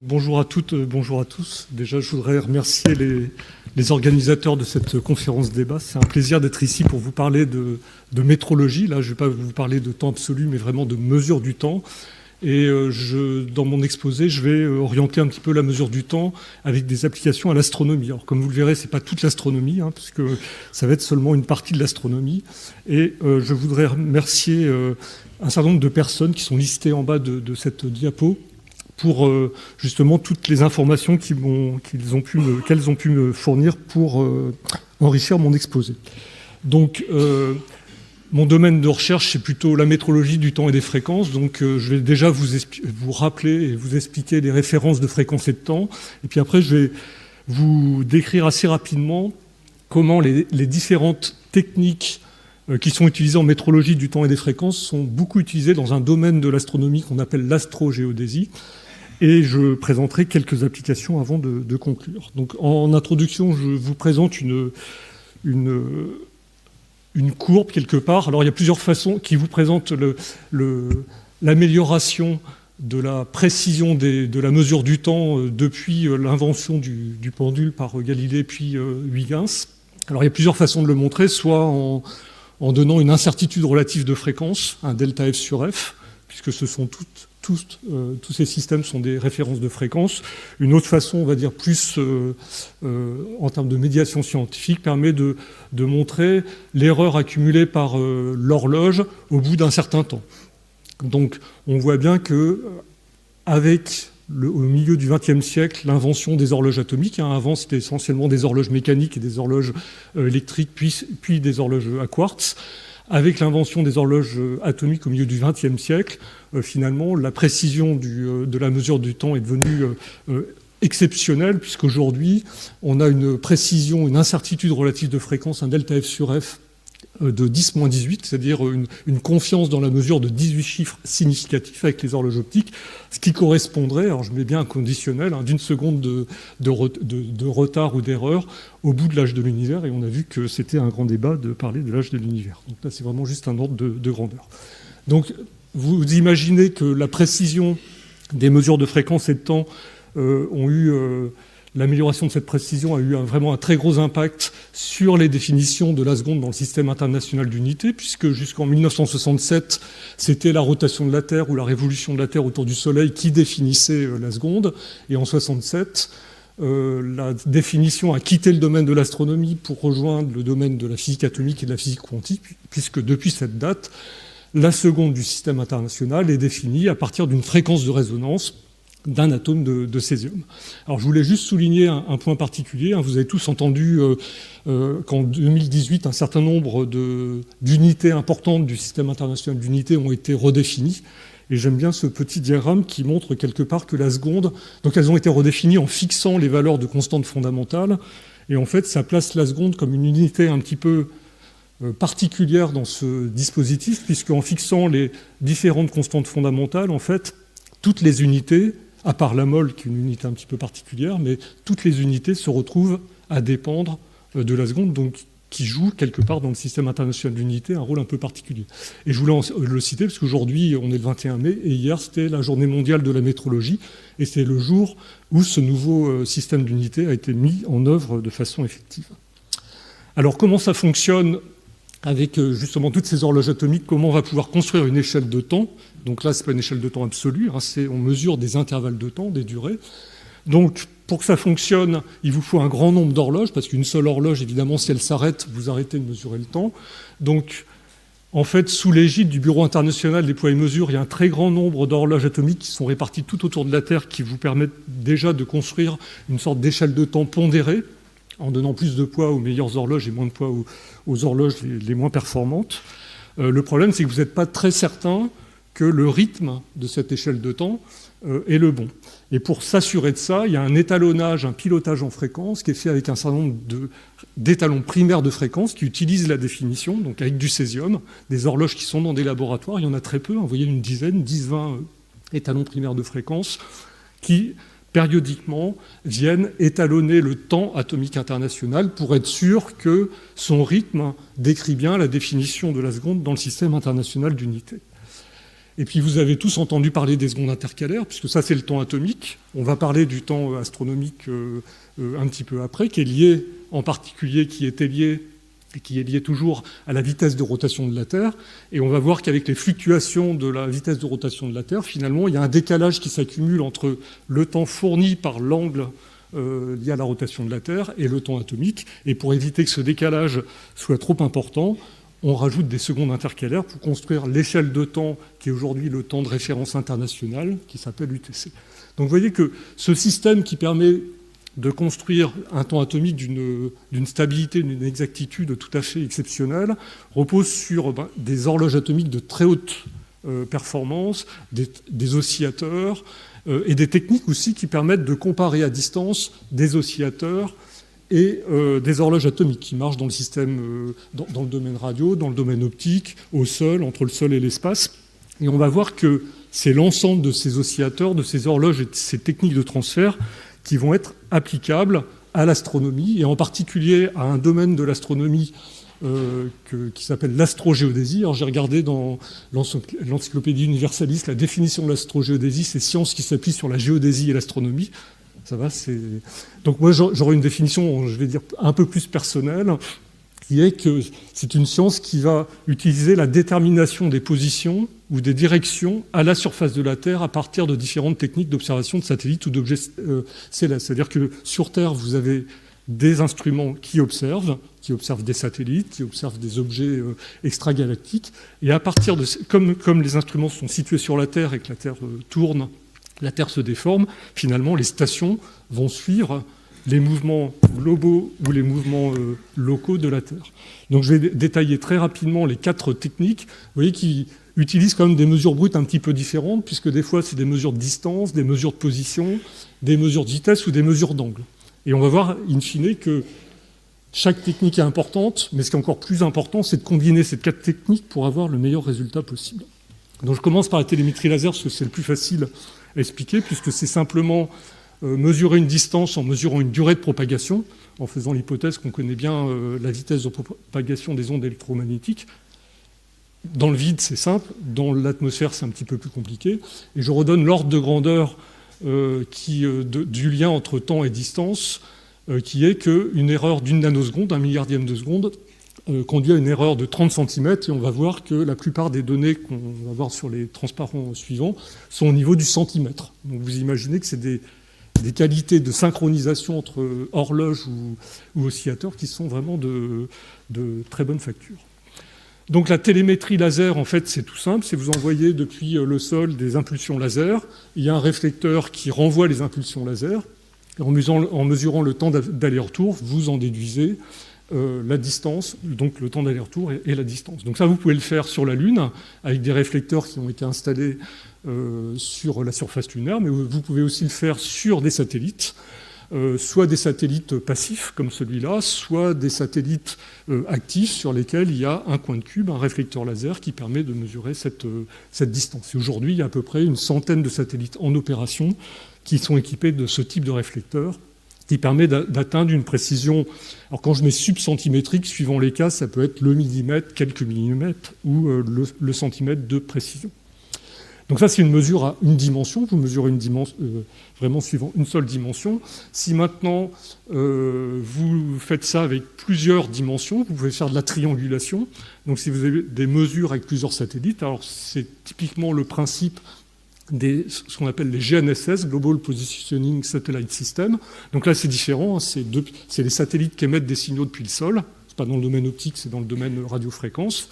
Bonjour à toutes, bonjour à tous. Déjà, je voudrais remercier les organisateurs de cette conférence débat. C'est un plaisir d'être ici pour vous parler de métrologie. Là, je ne vais pas vous parler de temps absolu, mais vraiment de mesure du temps. Et dans mon exposé, je vais orienter un petit peu la mesure du temps avec des applications à l'astronomie. Alors, comme vous le verrez, ce n'est pas toute l'astronomie, puisque ça va être seulement une partie de l'astronomie. Et je voudrais remercier un certain nombre de personnes qui sont listées en bas de cette diapo, pour justement toutes les informations qu'elles ont pu me fournir pour enrichir mon exposé. Donc, mon domaine de recherche, c'est plutôt la métrologie du temps et des fréquences. Donc, je vais déjà vous rappeler et vous expliquer les références de fréquences et de temps. Et puis après, je vais vous décrire assez rapidement comment les différentes techniques qui sont utilisées en métrologie du temps et des fréquences sont beaucoup utilisées dans un domaine de l'astronomie qu'on appelle l'astrogéodésie. Et je présenterai quelques applications avant de conclure. Donc, en introduction, je vous présente une courbe quelque part. Alors, il y a plusieurs façons qui vous présentent l'amélioration de la précision de la mesure du temps depuis l'invention du pendule par Galilée puis Huygens. Alors, il y a plusieurs façons de le montrer, soit en donnant une incertitude relative de fréquence, un delta F sur F, puisque ce sont tous ces systèmes sont des références de fréquence. Une autre façon, on va dire plus en termes de médiation scientifique, permet de montrer l'erreur accumulée par l'horloge au bout d'un certain temps. Donc on voit bien que avec au milieu du XXe siècle, l'invention des horloges atomiques, avant c'était essentiellement des horloges mécaniques et des horloges électriques, puis des horloges à quartz. Avec l'invention des horloges atomiques au milieu du XXe siècle, finalement, la précision de la mesure du temps est devenue exceptionnelle, puisqu'aujourd'hui, on a une précision, une incertitude relative de fréquence, un delta F sur F de 10-18, c'est-à-dire une confiance dans la mesure de 18 chiffres significatifs avec les horloges optiques, ce qui correspondrait, alors je mets bien un conditionnel, d'une seconde de retard ou d'erreur au bout de l'âge de l'univers, et on a vu que c'était un grand débat de parler de l'âge de l'univers. Donc là, c'est vraiment juste un ordre de grandeur. Donc, vous imaginez que la précision des mesures de fréquence et de temps ont eu... L'amélioration de cette précision a eu vraiment un très gros impact sur les définitions de la seconde dans le système international d'unité, puisque jusqu'en 1967, c'était la rotation de la Terre ou la révolution de la Terre autour du Soleil qui définissait la seconde. Et en 1967, la définition a quitté le domaine de l'astronomie pour rejoindre le domaine de la physique atomique et de la physique quantique, puisque depuis cette date, la seconde du système international est définie à partir d'une fréquence de résonance d'un atome de césium. Alors je voulais juste souligner un point particulier. Vous avez tous entendu qu'en 2018, un certain nombre d'unités importantes du système international d'unités ont été redéfinies. Et j'aime bien ce petit diagramme qui montre quelque part que la seconde... Donc elles ont été redéfinies en fixant les valeurs de constantes fondamentales. Et en fait, ça place la seconde comme une unité un petit peu particulière dans ce dispositif, puisqu'en fixant les différentes constantes fondamentales, en fait, toutes les unités, à part la mole, qui est une unité un petit peu particulière, mais toutes les unités se retrouvent à dépendre de la seconde, donc qui joue quelque part dans le système international d'unité un rôle un peu particulier. Et je voulais le citer parce qu'aujourd'hui, on est le 21 mai, et hier, c'était la journée mondiale de la métrologie, et c'est le jour où ce nouveau système d'unité a été mis en œuvre de façon effective. Alors, comment ça fonctionne avec justement toutes ces horloges atomiques? Comment on va pouvoir construire une échelle de temps? Donc là, ce n'est pas une échelle de temps absolue, on mesure des intervalles de temps, des durées. Donc, pour que ça fonctionne, il vous faut un grand nombre d'horloges, parce qu'une seule horloge, évidemment, si elle s'arrête, vous arrêtez de mesurer le temps. Donc, en fait, sous l'égide du Bureau international des poids et mesures, il y a un très grand nombre d'horloges atomiques qui sont réparties tout autour de la Terre, qui vous permettent déjà de construire une sorte d'échelle de temps pondérée, en donnant plus de poids aux meilleures horloges et moins de poids aux horloges les moins performantes. Le problème, c'est que vous n'êtes pas très certain que le rythme de cette échelle de temps est le bon. Et pour s'assurer de ça, il y a un étalonnage, un pilotage en fréquence qui est fait avec un certain nombre d'étalons primaires de fréquence qui utilisent la définition, donc avec du césium, des horloges qui sont dans des laboratoires. Il y en a très peu, vous voyez une dizaine, 10-20 étalons primaires de fréquence qui périodiquement viennent étalonner le temps atomique international pour être sûr que son rythme décrit bien la définition de la seconde dans le système international d'unité. Et puis vous avez tous entendu parler des secondes intercalaires, puisque ça c'est le temps atomique. On va parler du temps astronomique un petit peu après, qui est lié en particulier, qui était lié et qui est lié toujours à la vitesse de rotation de la Terre. Et on va voir qu'avec les fluctuations de la vitesse de rotation de la Terre, finalement, il y a un décalage qui s'accumule entre le temps fourni par l'angle lié à la rotation de la Terre et le temps atomique. Et pour éviter que ce décalage soit trop important, on rajoute des secondes intercalaires pour construire l'échelle de temps qui est aujourd'hui le temps de référence international, qui s'appelle UTC. Donc vous voyez que ce système qui permet de construire un temps atomique d'une stabilité, d'une exactitude tout à fait exceptionnelle, repose sur des horloges atomiques de très haute performance, des oscillateurs et des techniques aussi qui permettent de comparer à distance des oscillateurs et des horloges atomiques qui marchent dans le système, dans le domaine radio, dans le domaine optique, au sol, entre le sol et l'espace. Et on va voir que c'est l'ensemble de ces oscillateurs, de ces horloges et de ces techniques de transfert qui vont être applicables à l'astronomie, et en particulier à un domaine de l'astronomie qui s'appelle l'astrogéodésie. Alors j'ai regardé dans l'encyclopédie universaliste la définition de l'astrogéodésie, c'est science qui s'appuie sur la géodésie et l'astronomie. Ça va, c'est... Donc moi j'aurais une définition, je vais dire, un peu plus personnelle, qui est que c'est une science qui va utiliser la détermination des positions ou des directions à la surface de la Terre à partir de différentes techniques d'observation de satellites ou d'objets célestes. C'est-à-dire que sur Terre, vous avez des instruments qui observent des satellites, qui observent des objets extragalactiques, et à partir de... Comme les instruments sont situés sur la Terre et que la Terre tourne, la Terre se déforme, finalement les stations vont suivre les mouvements globaux ou les mouvements locaux de la Terre. Donc je vais détailler très rapidement les 4 techniques, vous voyez, qui utilisent quand même des mesures brutes un petit peu différentes, puisque des fois c'est des mesures de distance, des mesures de position, des mesures de vitesse ou des mesures d'angle. Et on va voir, in fine, que chaque technique est importante, mais ce qui est encore plus important, c'est de combiner ces 4 techniques pour avoir le meilleur résultat possible. Donc je commence par la télémétrie laser, parce que c'est le plus facile à expliquer, puisque c'est simplement mesurer une distance en mesurant une durée de propagation, en faisant l'hypothèse qu'on connaît bien la vitesse de propagation des ondes électromagnétiques. Dans le vide, c'est simple. Dans l'atmosphère, c'est un petit peu plus compliqué. Et je redonne l'ordre de grandeur du lien entre temps et distance, qui est qu'une erreur d'une nanoseconde, 1 milliardième de seconde, conduit à une erreur de 30 cm. Et on va voir que la plupart des données qu'on va voir sur les transparents suivants sont au niveau du centimètre. Donc vous imaginez que c'est des qualités de synchronisation entre horloges ou oscillateurs qui sont vraiment de très bonne facture. Donc la télémétrie laser, en fait, c'est tout simple, c'est vous envoyez depuis le sol des impulsions laser, il y a un réflecteur qui renvoie les impulsions laser, et en mesurant le temps d'aller-retour, vous en déduisez la distance, donc le temps d'aller-retour et la distance. Donc ça, vous pouvez le faire sur la Lune, avec des réflecteurs qui ont été installés sur la surface lunaire, mais vous pouvez aussi le faire sur des satellites, soit des satellites passifs comme celui-là, soit des satellites actifs sur lesquels il y a un coin de cube, un réflecteur laser qui permet de mesurer cette distance. Et aujourd'hui, il y a à peu près une centaine de satellites en opération qui sont équipés de ce type de réflecteur qui permet d'atteindre une précision. Alors quand je mets subcentimétrique, suivant les cas, ça peut être le millimètre, quelques millimètres, ou le centimètre de précision. Donc ça, c'est une mesure à une dimension. Vous mesurez une dimension vraiment suivant une seule dimension. Si maintenant vous faites ça avec plusieurs dimensions, vous pouvez faire de la triangulation. Donc si vous avez des mesures avec plusieurs satellites, alors c'est typiquement le principe ce qu'on appelle les GNSS, Global Positioning Satellite System. Donc là, c'est différent. C'est les satellites qui émettent des signaux depuis le sol. C'est pas dans le domaine optique, c'est dans le domaine radiofréquence.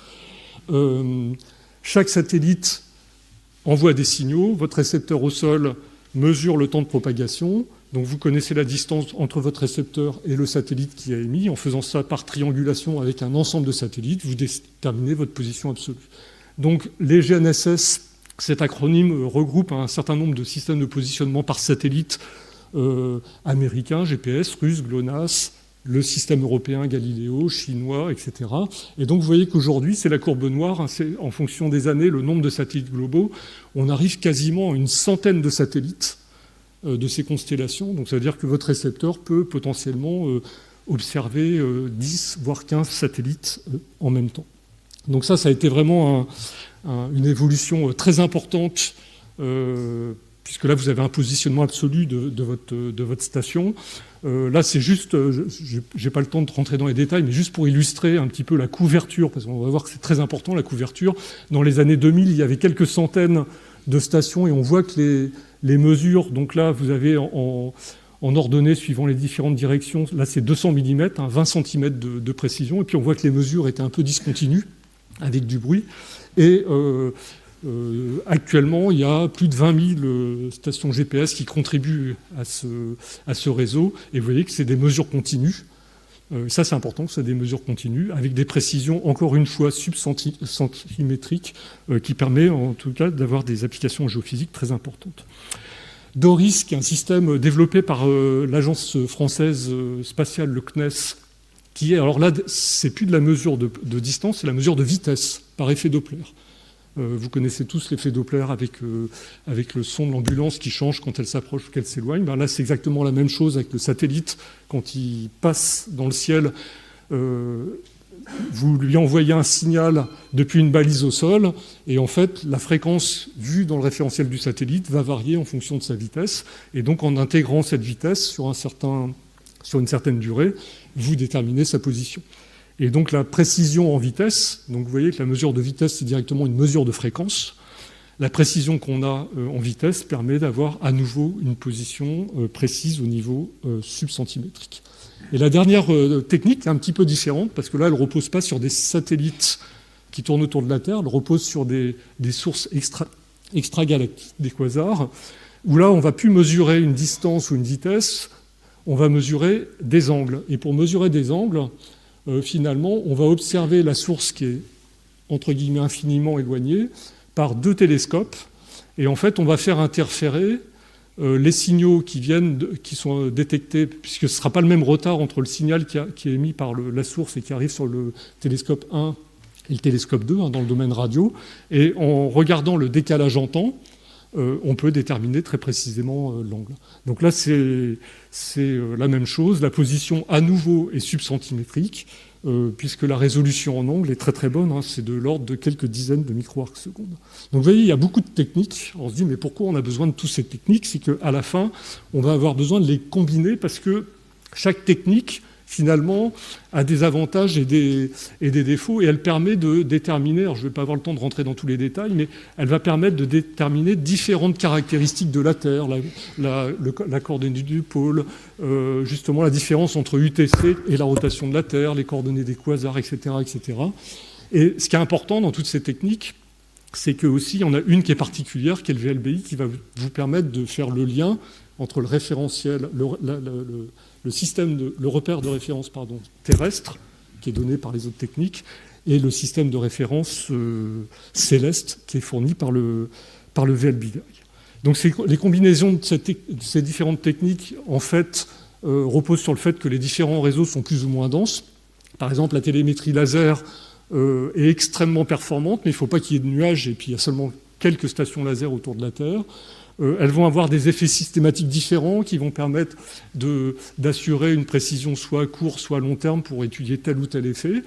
Chaque satellite envoie des signaux. Votre récepteur au sol mesure le temps de propagation. Donc vous connaissez la distance entre votre récepteur et le satellite qui a émis. En faisant ça par triangulation avec un ensemble de satellites, vous déterminez votre position absolue. Donc les GNSS, cet acronyme regroupe un certain nombre de systèmes de positionnement par satellite américains, GPS, russes, GLONASS, le système européen Galileo, chinois, etc. Et donc vous voyez qu'aujourd'hui, c'est la courbe noire, hein, c'est en fonction des années, le nombre de satellites globaux, on arrive quasiment à une centaine de satellites de ces constellations. Donc ça veut dire que votre récepteur peut potentiellement observer 10 voire 15 satellites en même temps. Donc ça a été vraiment une évolution très importante, puisque là, vous avez un positionnement absolu de votre station. Là, c'est juste, je n'ai pas le temps de rentrer dans les détails, mais juste pour illustrer un petit peu la couverture, parce qu'on va voir que c'est très important, la couverture. Dans les années 2000, il y avait quelques centaines de stations, et on voit que les mesures, donc là, vous avez en ordonnée, suivant les différentes directions, là, c'est 200 mm, 20 cm de précision, et puis on voit que les mesures étaient un peu discontinues, avec du bruit, et actuellement, il y a plus de 20 000 stations GPS qui contribuent à ce réseau. Et vous voyez que c'est des mesures continues. Ça, c'est important que ce soit des mesures continues, avec des précisions, encore une fois, subcentimétriques, qui permet, en tout cas, d'avoir des applications géophysiques très importantes. DORIS, qui est un système développé par l'agence française spatiale, le CNES, qui est, alors là, c'est plus de la mesure de distance, c'est la mesure de vitesse par effet Doppler. Vous connaissez tous l'effet Doppler avec le son de l'ambulance qui change quand elle s'approche ou qu'elle s'éloigne. Ben là, c'est exactement la même chose avec le satellite. Quand il passe dans le ciel, vous lui envoyez un signal depuis une balise au sol, et en fait, la fréquence vue dans le référentiel du satellite va varier en fonction de sa vitesse. Et donc, en intégrant cette vitesse sur une certaine durée, vous déterminez sa position. Et donc la précision en vitesse, donc vous voyez que la mesure de vitesse, c'est directement une mesure de fréquence. La précision qu'on a en vitesse permet d'avoir à nouveau une position précise au niveau subcentimétrique. Et la dernière technique est un petit peu différente, parce que là, elle ne repose pas sur des satellites qui tournent autour de la Terre, elle repose sur des sources extragalactiques, des quasars, où là, on ne va plus mesurer une distance ou une vitesse, on va mesurer des angles. Et pour mesurer des angles, finalement, on va observer la source qui est, entre guillemets, infiniment éloignée par 2 télescopes. Et en fait, on va faire interférer les signaux qui sont détectés, puisque ce ne sera pas le même retard entre le signal qui est émis par la source et qui arrive sur le télescope 1 et le télescope 2, dans le domaine radio. Et en regardant le décalage en temps, on peut déterminer très précisément l'angle. Donc là, c'est la même chose. La position, à nouveau, est subcentimétrique, puisque la résolution en angle est très très bonne. C'est de l'ordre de quelques dizaines de micro-arcs secondes. Donc vous voyez, il y a beaucoup de techniques. On se dit, mais pourquoi on a besoin de toutes ces techniques? C'est qu'à la fin, on va avoir besoin de les combiner, parce que chaque technique, finalement, a des avantages et des défauts, et elle permet de déterminer, alors je ne vais pas avoir le temps de rentrer dans tous les détails, mais elle va permettre de déterminer différentes caractéristiques de la Terre, la coordonnée du pôle, justement la différence entre UTC et la rotation de la Terre, les coordonnées des quasars, etc., etc. Et ce qui est important dans toutes ces techniques, c'est qu'aussi, il y en a une qui est particulière, qui est le VLBI, qui va vous permettre de faire le lien entre le référentiel, le repère de référence terrestre, qui est donné par les autres techniques, et le système de référence céleste, qui est fourni par le VLBI. Donc les combinaisons de ces différentes techniques, en fait, reposent sur le fait que les différents réseaux sont plus ou moins denses. Par exemple, la télémétrie laser est extrêmement performante, mais il ne faut pas qu'il y ait de nuages, et puis il y a seulement quelques stations laser autour de la Terre. Elles vont avoir des effets systématiques différents qui vont permettre d'assurer une précision soit à court, soit à long terme pour étudier tel ou tel effet.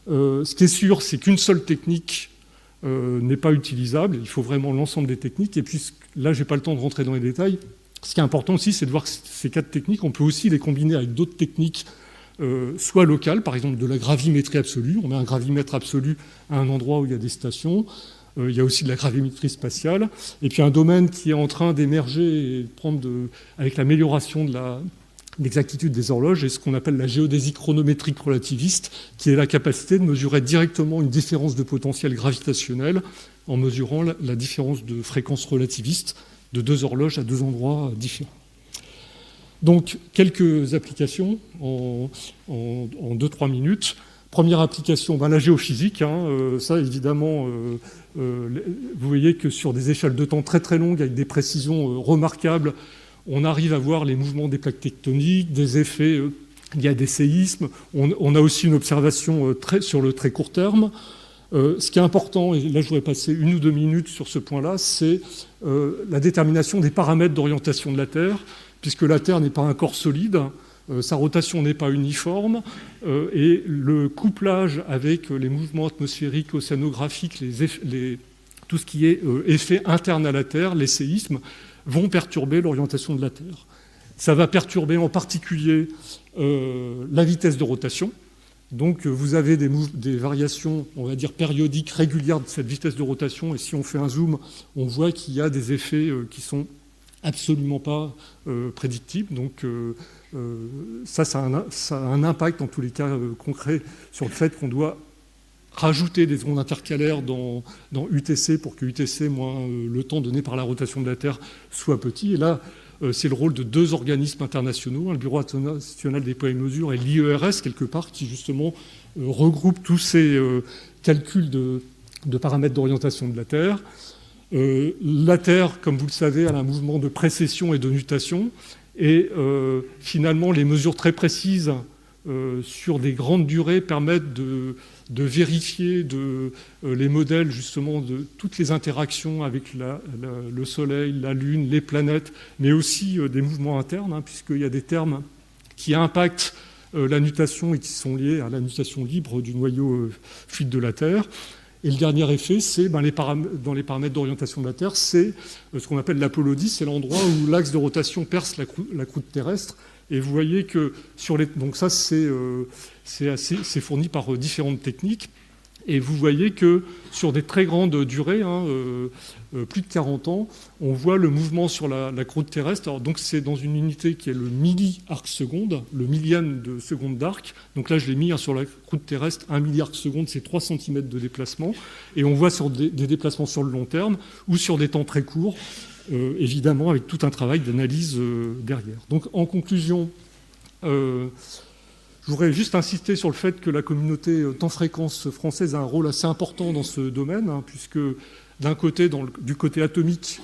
Ce qui est sûr, c'est qu'une seule technique n'est pas utilisable. Il faut vraiment l'ensemble des techniques. Et puis là, je n'ai pas le temps de rentrer dans les détails. Ce qui est important aussi, c'est de voir que ces 4 techniques, on peut aussi les combiner avec d'autres techniques, soit locales, par exemple de la gravimétrie absolue. On met un gravimètre absolu à un endroit où il y a des stations. Il y a aussi de la gravimétrie spatiale. Et puis un domaine qui est en train d'émerger et de prendre avec l'amélioration de l'exactitude des horloges, et ce qu'on appelle la géodésie chronométrique relativiste, qui est la capacité de mesurer directement une différence de potentiel gravitationnel en mesurant la différence de fréquence relativiste de 2 horloges à 2 endroits différents. Donc, quelques applications en 2-3 minutes. Première application, la géophysique. Ça, évidemment, vous voyez que sur des échelles de temps très très longues, avec des précisions remarquables, on arrive à voir les mouvements des plaques tectoniques, des effets liés à des séismes. On a aussi une observation sur le très court terme. Ce qui est important, et là je voudrais passer 1 ou 2 minutes sur ce point-là, c'est la détermination des paramètres d'orientation de la Terre, puisque la Terre n'est pas un corps solide. sa rotation n'est pas uniforme, et le couplage avec les mouvements atmosphériques, océanographiques, tout ce qui est effet interne à la Terre, les séismes, vont perturber l'orientation de la Terre. Ça va perturber en particulier la vitesse de rotation. Donc vous avez des variations, on va dire, périodiques, régulières de cette vitesse de rotation, et si on fait un zoom, on voit qu'il y a des effets qui sont absolument pas prédictibles. Donc ça a un impact, en tous les cas concret, sur le fait qu'on doit rajouter des ondes intercalaires dans UTC pour que UTC, moins le temps donné par la rotation de la Terre, soit petit. Et là, c'est le rôle de deux organismes internationaux, le Bureau international des poids et mesures et l'IERS, quelque part, qui justement regroupe tous ces calculs de paramètres d'orientation de la Terre. La Terre, comme vous le savez, elle a un mouvement de précession et de nutation. Et finalement, les mesures très précises sur des grandes durées permettent de vérifier les modèles justement de toutes les interactions avec le Soleil, la Lune, les planètes, mais aussi des mouvements internes, hein, puisqu'il y a des termes qui impactent la nutation et qui sont liés à la nutation libre du noyau fluide de la Terre. Et le dernier effet, c'est dans les paramètres d'orientation de la Terre, c'est ce qu'on appelle l'apolodie, c'est l'endroit où l'axe de rotation perce la croûte terrestre. Et vous voyez que donc ça, c'est fourni par différentes techniques. Et vous voyez que sur des très grandes durées, plus de 40 ans, on voit le mouvement sur la croûte terrestre. Alors, donc c'est dans une unité qui est le milli-arc-seconde, le millième de seconde d'arc. Donc là, je l'ai mis sur la croûte terrestre, 1 milli-arc-seconde, c'est 3 cm de déplacement. Et on voit sur des déplacements sur le long terme ou sur des temps très courts, évidemment avec tout un travail d'analyse derrière. Donc en conclusion, je voudrais juste insister sur le fait que la communauté temps-fréquence française a un rôle assez important dans ce domaine, hein, puisque d'un côté, du côté atomique,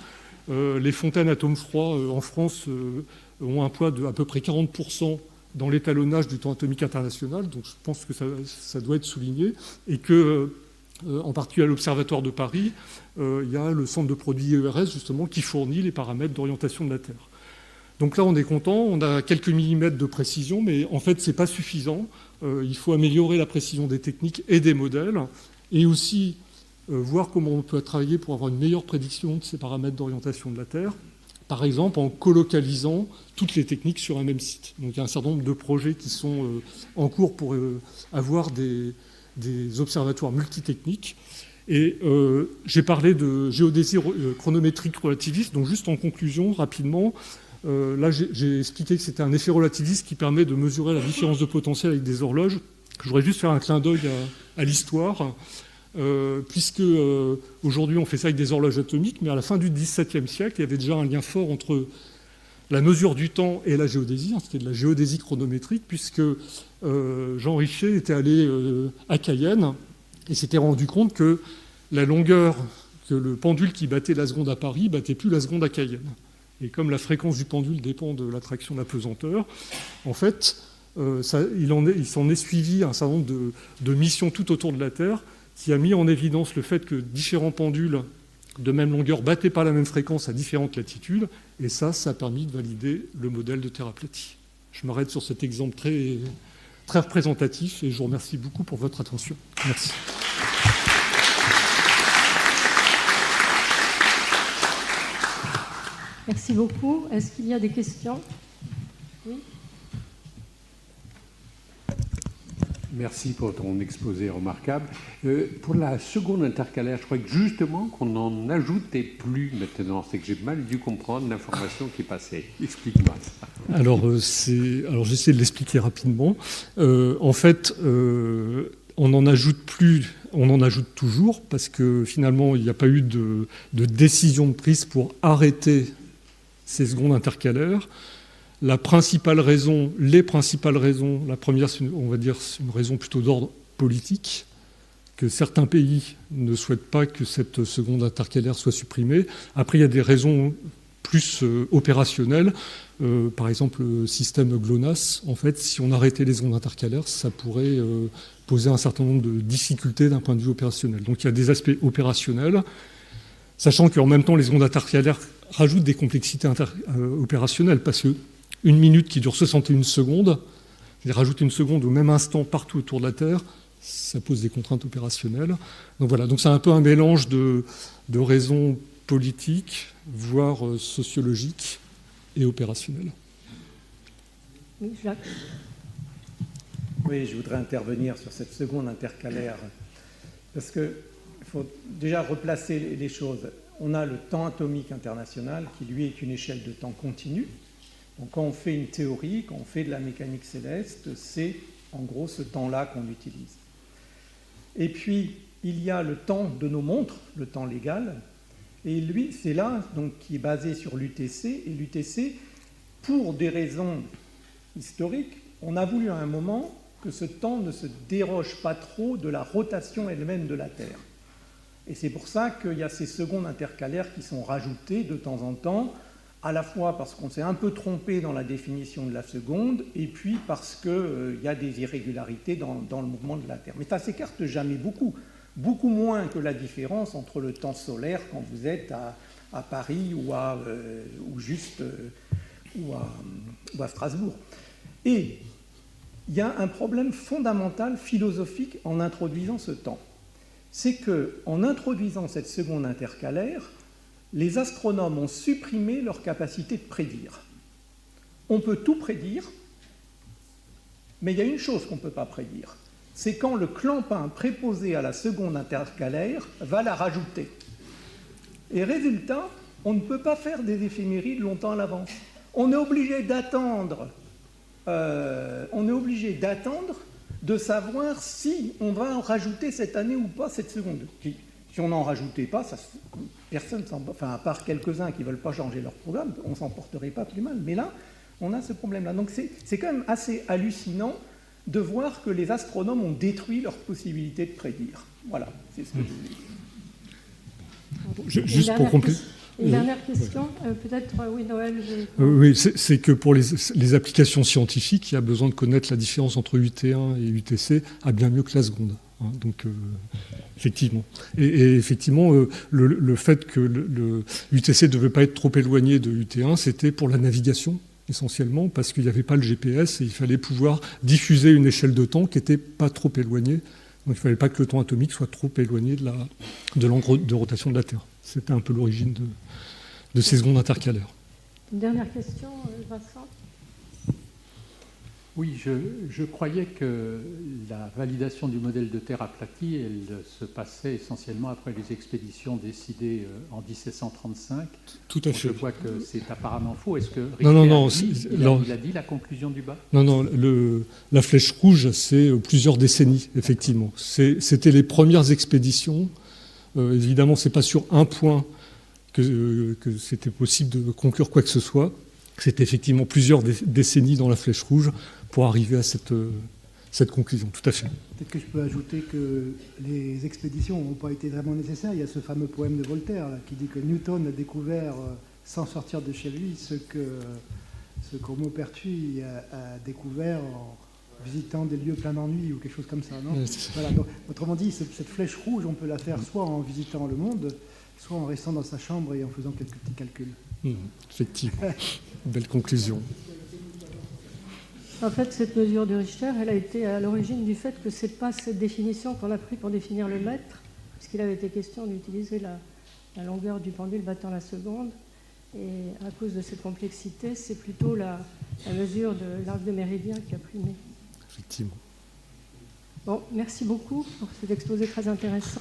les fontaines atomes froids en France ont un poids de à peu près 40% dans l'étalonnage du temps atomique international, donc je pense que ça doit être souligné, et que, en particulier à l'Observatoire de Paris, il y a le centre de produits IERS justement qui fournit les paramètres d'orientation de la Terre. Donc là, on est content, on a quelques millimètres de précision, mais en fait, ce n'est pas suffisant. Il faut améliorer la précision des techniques et des modèles, et aussi voir comment on peut travailler pour avoir une meilleure prédiction de ces paramètres d'orientation de la Terre, par exemple en colocalisant toutes les techniques sur un même site. Donc il y a un certain nombre de projets qui sont en cours pour avoir des observatoires multitechniques. Et j'ai parlé de géodésie chronométrique relativiste, donc juste en conclusion, rapidement, là j'ai expliqué que c'était un effet relativiste qui permet de mesurer la différence de potentiel avec des horloges. Je voudrais juste faire un clin d'œil à l'histoire, puisque aujourd'hui on fait ça avec des horloges atomiques, mais à la fin du XVIIe siècle, il y avait déjà un lien fort entre la mesure du temps et la géodésie, c'était de la géodésie chronométrique, puisque Jean Richer était allé à Cayenne et s'était rendu compte que la longueur, que le pendule qui battait la seconde à Paris battait plus la seconde à Cayenne. Et comme la fréquence du pendule dépend de l'attraction de la pesanteur, en fait, il s'en est suivi un certain nombre de missions tout autour de la Terre qui a mis en évidence le fait que différents pendules de même longueur battaient pas la même fréquence à différentes latitudes, et ça a permis de valider le modèle de Terre aplatie. Je m'arrête sur cet exemple très, très représentatif, et je vous remercie beaucoup pour votre attention. Merci. Merci beaucoup. Est-ce qu'il y a des questions? Oui. Merci pour ton exposé remarquable. Pour la seconde intercalaire, je crois que justement qu'on n'en ajoutait plus maintenant. C'est que j'ai mal dû comprendre l'information qui passait. Explique-moi ça. Alors j'essaie de l'expliquer rapidement. En fait, on n'en ajoute plus, on en ajoute toujours, parce que finalement, il n'y a pas eu de décision de prise pour arrêter ces secondes intercalaires. Les principales raisons, la première, on va dire, c'est une raison plutôt d'ordre politique, que certains pays ne souhaitent pas que cette seconde intercalaire soit supprimée. Après, il y a des raisons plus opérationnelles. Par exemple, le système GLONASS, en fait, si on arrêtait les ondes intercalaires, ça pourrait poser un certain nombre de difficultés d'un point de vue opérationnel. Donc il y a des aspects opérationnels, sachant qu'en même temps, les ondes intercalaires rajoutent des complexités opérationnelles, parce que une minute qui dure 61 secondes, c'est-à-dire rajouter une seconde au même instant partout autour de la Terre, ça pose des contraintes opérationnelles. Donc voilà, donc c'est un peu un mélange de raisons politiques, voire sociologiques et opérationnelles. Oui, Jacques. Oui, je voudrais intervenir sur cette seconde intercalaire, parce qu'il faut déjà replacer les choses. On a le temps atomique international, qui lui est une échelle de temps continue. Donc quand on fait une théorie, quand on fait de la mécanique céleste, c'est en gros ce temps-là qu'on utilise. Et puis, il y a le temps de nos montres, le temps légal, et lui, c'est là donc, qui est basé sur l'UTC, et l'UTC, pour des raisons historiques, on a voulu à un moment que ce temps ne se déroge pas trop de la rotation elle-même de la Terre. Et c'est pour ça qu'il y a ces secondes intercalaires qui sont rajoutées de temps en temps, à la fois parce qu'on s'est un peu trompé dans la définition de la seconde, et puis parce qu'il y a des irrégularités dans le mouvement de la Terre. Mais ça ne s'écarte jamais beaucoup, beaucoup moins que la différence entre le temps solaire quand vous êtes à Paris ou à Strasbourg. Et il y a un problème fondamental philosophique en introduisant ce temps. C'est qu'en introduisant cette seconde intercalaire, les astronomes ont supprimé leur capacité de prédire. On peut tout prédire, mais il y a une chose qu'on ne peut pas prédire. C'est quand le clampin préposé à la seconde intercalaire va la rajouter. Et résultat, on ne peut pas faire des éphémérides longtemps à l'avance. On est obligé d'attendre de savoir si on va en rajouter cette année ou pas cette seconde. Si on n'en rajoutait pas, personne, à part quelques-uns qui ne veulent pas changer leur programme, on ne s'en porterait pas plus mal. Mais là, on a ce problème-là. Donc c'est quand même assez hallucinant de voir que les astronomes ont détruit leur possibilité de prédire. Voilà, c'est ce que je voulais dire. Juste pour compléter. Une dernière question, peut-être, oui, Noël. Oui, c'est que pour les applications scientifiques, il y a besoin de connaître la différence entre UT1 et UTC à bien mieux que la seconde. Hein, donc, effectivement. Et effectivement, le fait que le UTC ne devait pas être trop éloigné de UT1, c'était pour la navigation, essentiellement, parce qu'il n'y avait pas le GPS et il fallait pouvoir diffuser une échelle de temps qui n'était pas trop éloignée. Donc, il ne fallait pas que le temps atomique soit trop éloigné de l'angle de rotation de la Terre. C'était un peu l'origine de ces secondes intercalaires. Une dernière question, Vincent. Oui, je croyais que la validation du modèle de Terre aplatie, elle se passait essentiellement après les expéditions décidées en 1735. Tout à fait. Je vois que c'est apparemment faux. Est-ce que Richter Non, il a dit la conclusion du bas? Non, la flèche rouge, c'est plusieurs décennies, effectivement. C'était les premières expéditions. Évidemment, ce n'est pas sur un point que c'était possible de conclure quoi que ce soit. C'était effectivement plusieurs décennies dans la flèche rouge pour arriver à cette conclusion. Tout à fait. Peut-être que je peux ajouter que les expéditions n'ont pas été vraiment nécessaires. Il y a ce fameux poème de Voltaire là, qui dit que Newton a découvert, sans sortir de chez lui, ce que Maupertuis a découvert en visitant des lieux pleins d'ennui ou quelque chose comme ça. Non, voilà, donc, autrement dit, cette flèche rouge, on peut la faire soit en visitant le monde, soit en restant dans sa chambre et en faisant quelques petits calculs. Effectivement. Belle conclusion. En fait, cette mesure de Richter, elle a été à l'origine du fait que ce n'est pas cette définition qu'on a prise pour définir le mètre, puisqu'il avait été question d'utiliser la longueur du pendule battant la seconde. Et à cause de cette complexité, c'est plutôt la mesure de l'arc de méridien qui a primé. Effectivement. Bon, merci beaucoup pour cet exposé très intéressant.